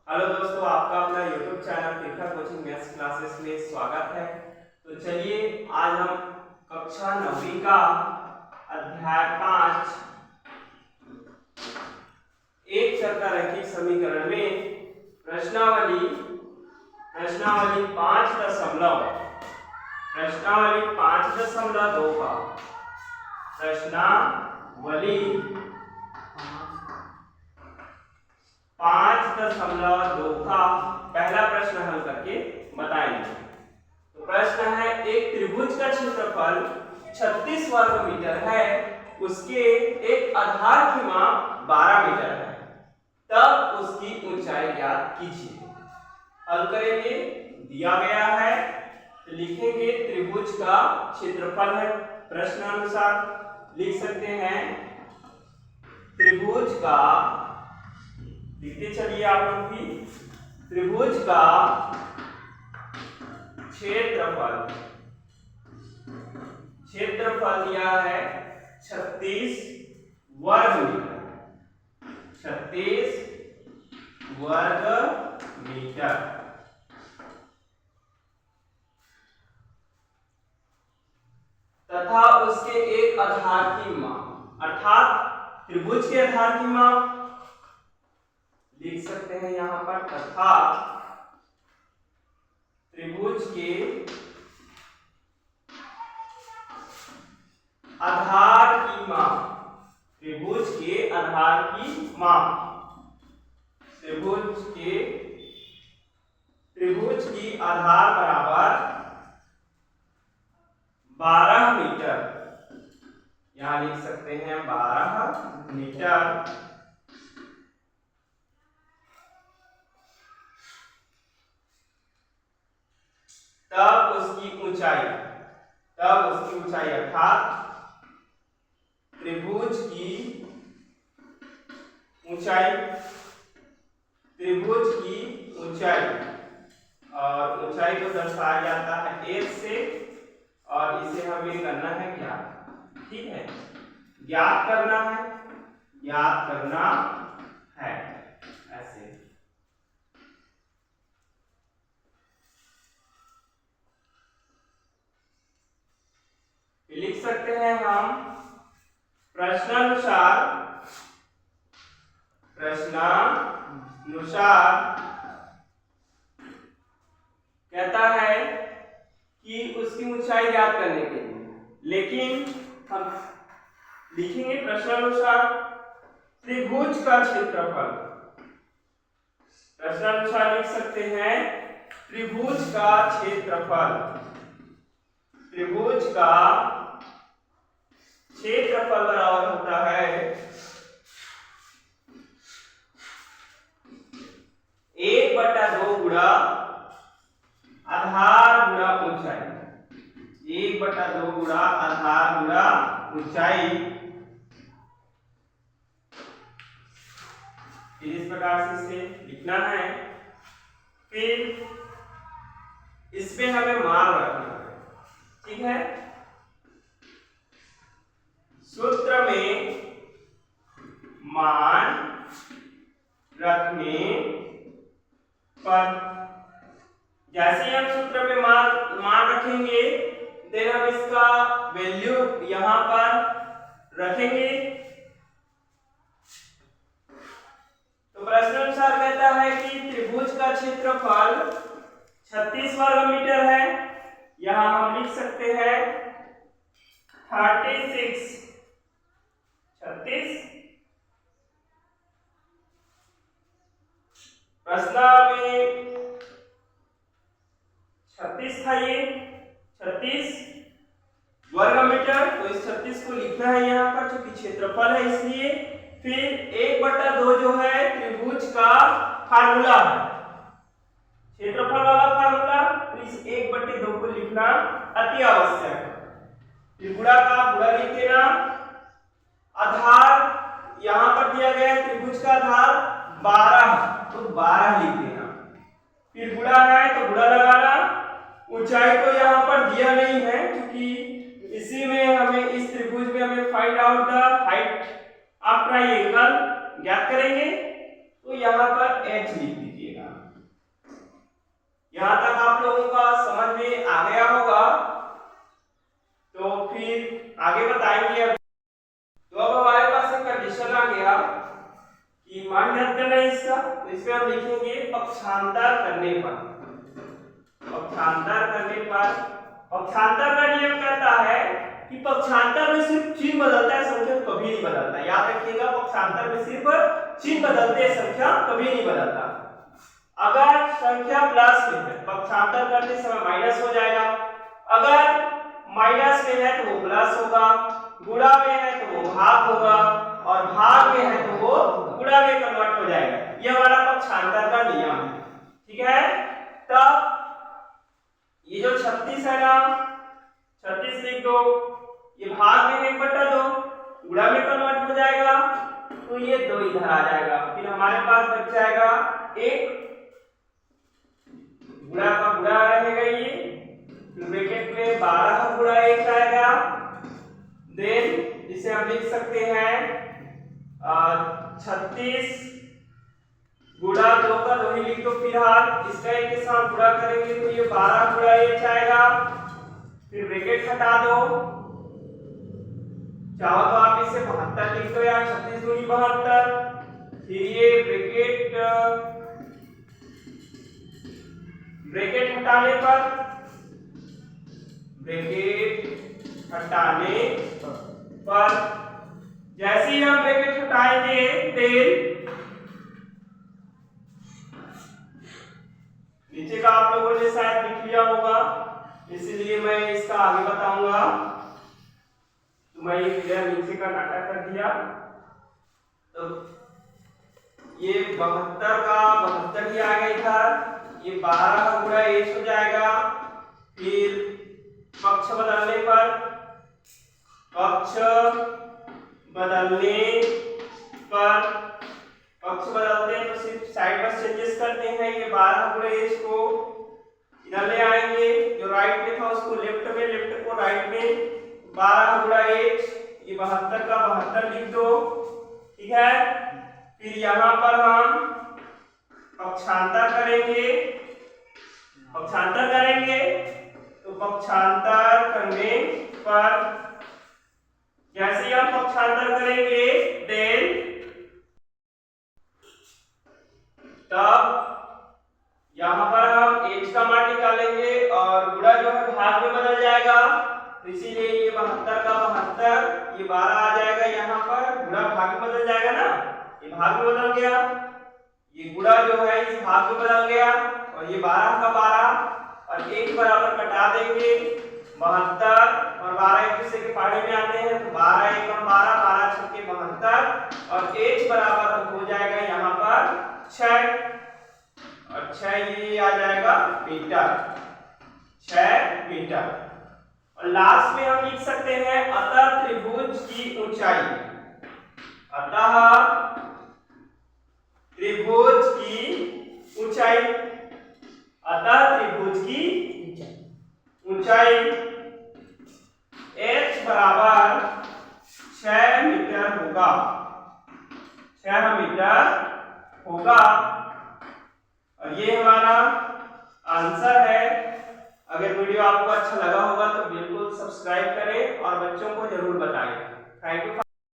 Hello दोस्तों, आपका अपना YouTube चैनल तीर्था कोचिंग मैथ्स क्लासेस में स्वागत है। तो चलिए आज हम कक्षा 9वीं का अध्याय 5 एक चरता रैखिक समीकरण में प्रश्नावली 5.2 का प्रश्नावली 5.2 का पहला प्रश्न हल करके बताएंगे। तो प्रश्न है, एक त्रिभुज का क्षेत्रफल 36 वर्ग मीटर है, उसके एक आधार की माप 12 मीटर है, तब उसकी ऊंचाई ज्ञात कीजिए। हल करेंगे, दिया गया है तो लिखेंगे त्रिभुज का क्षेत्रफल है, प्रश्नानुसार लिख सकते हैं त्रिभुज का, लिखते चलिए आप लोग भी, त्रिभुज का क्षेत्रफल दिया है 36 वर्ग मीटर, 36 वर्ग मीटर तथा उसके एक आधार की माप, अर्थात त्रिभुज के आधार की माप लिख सकते हैं यहां पर, तथा त्रिभुज के आधार की माप, त्रिभुज के आधार की माप, त्रिभुज की आधार बराबर 12 मीटर, यहां लिख सकते हैं 12 मीटर, तब उसकी ऊंचाई अर्थात त्रिभुज की ऊंचाई और ऊंचाई को दर्शाया जाता है h से, और इसे हमें करना है ज्ञात। ठीक है, ज्ञात करना है ऐसे। लिख सकते हैं हम प्रश्नानुसार कहता है कि उसकी ऊंचाई ज्ञात करने के लिए, लेकिन हम लिखेंगे प्रश्नानुसार त्रिभुज का क्षेत्रफल, प्रश्नानुसार लिख सकते हैं त्रिभुज का क्षेत्रफल बराबर होता है 1/2 गुणा आधार गुणा ऊंचाई, 1/2 गुणा आधार गुणा ऊंचाई। इस प्रकार से इसे लिखना है। फिर इसमें हमें मान रखना है, ठीक है। सूत्र में मान रखने पर, जैसे हम सूत्र में मान रखेंगे, देन हम इसका वैल्यू यहां पर रखेंगे। तो प्रश्नानुसार कहता है कि त्रिभुज का क्षेत्रफल 36 वर्ग मीटर है, यहां हम लिख सकते हैं 36 प्रश्न में 36 था, ये 36 वर्ग मीटर, तो इस 36 को लिखना है यहाँ पर, क्योंकि क्षेत्रफल है इसलिए। फिर 1/2 जो है त्रिभुज का फार्मूला है, क्षेत्रफल वाला फार्मूला, तो इस 1/2 को लिखना अति आवश्यक है। त्रिगुणा का गुणा लिख देना, आधार यहां पर दिया गया है त्रिभुज का आधार 12, तो 12 लिख देना। फिर गुणा है तो गुणा लगाना, ऊंचाई तो यहां पर दिया नहीं है, क्योंकि इसी में हमें, इस त्रिभुज में हमें find out the height of triangle ज्ञात करेंगे, तो यहां पर h लिख दीजिएगा। यहाँ तक आप लोगों का समझ में आ गया होगा, तो फिर आगे बताएंगे। तो अब हमारे पास एक कंडीशन आ गया कि मान ज्ञात करना है इसका, तो इसमें हम लिखेंगे पक्षांतर करने पर। पक्षांतर करने पर, पक्षांतर का नियम कहता है कि पक्षांतर में सिर्फ चिन्ह बदलता है, संख्या कभी नहीं बदलता। याद रखिएगा, पक्षांतर में सिर्फ चिन्ह बदलते हैं, संख्या कभी नहीं बदलता। अगर संख्या प्लस में है, पक्षांतर करते समय माइनस हो जाएगा। अगर माइनस में है तो वो प्लस होगा, गुणा में है तो वो भाग होगा, और भाग में है तो वो गुणा में कन्वर्ट हो जाएगा। ये हमारा पक्षांतर का नियम है, ठीक है। तब ये जो 36 है ना, 36 लिख दो, ये भाग में 1/2 गुणा में कन्वर्ट हो जाएगा, तो ये 2 इधर आ जाएगा। फिर हमारे पास बच जाएगा 1, गुणा का गुणा रहेगा ये, ब्रैकेट में 12 गुणा 1 आएगा। देन इसे हम लिख सकते हैं 36 गुणा 2 का 2 ही लिख दो फिलहाल। इसका एक के साथ गुणा करेंगे तो ये 12 गुणा 1 आएगा। फिर ब्रैकेट हटा दो, चाहो तो आप इसे 72 लिख दो या 36 दूनी 72। फिर ये ब्रैकेट हटाने पर जैसे ही हम ब्रैकेट हटाएंगे देन नीचे का आप लोगों ने शायद लिख लिया होगा, इसीलिए मैं इसका आगे बताऊंगा। तो मैं ये नीचे का नाटक कर दिया। तो ये 72 का 72 ही आ गया था, ये 12 गुणा 1 हो जाएगा। फिर पक्ष बदलने पर, पक्ष बदलते हैं तो सिर्फ साइड में चेंजेस करते हैं। ये 12 गुणा 1 को इधर ले आएंगे, जो राइट में था उसको लेफ्ट में, लेफ्ट को राइट में। 12 गुणा 1, ये 72 का 72 लिख दो, ठीक है। फिर यहाँ पर हम पक्षांतर करेंगे, तो पक्षांतर करने पर जैसे ही हम पक्षांतर करेंगे देन तब यहाँ पर हम h का मान निकालेंगे और गुणा जो है भाग में बदल जाएगा, तो इसीलिए ये 72 का 72, ये 12 आ जाएगा। यहाँ पर गुणा भाग में बदल जाएगा ना, ये भाग में बदल गया, ये गुणा जो है इस भाग में बदल गया, और ये 12 का 12 और 1 बराबर कटा देंगे। 72 और 12 एक दूसरे के पाड़े में आते हैं, तो 12 1 12, 12 6 के 72, और h बराबर हो जाएगा यहाँ पर 6, और 6 ये आ जाएगा मीटर, 6 मीटर। और लास्ट में हम लिख सकते हैं अतः त्रिभुज की ऊंचाई, अतः त्रिभुज की ऊंचाई, अतः त्रिभुज की ऊंचाई h बराबर 6 मीटर होगा, 6 मीटर होगा। और ये हमारा आंसर है। अगर वीडियो आपको अच्छा लगा होगा तो बिल्कुल सब्सक्राइब करें और बच्चों को जरूर बताएं। Thank you.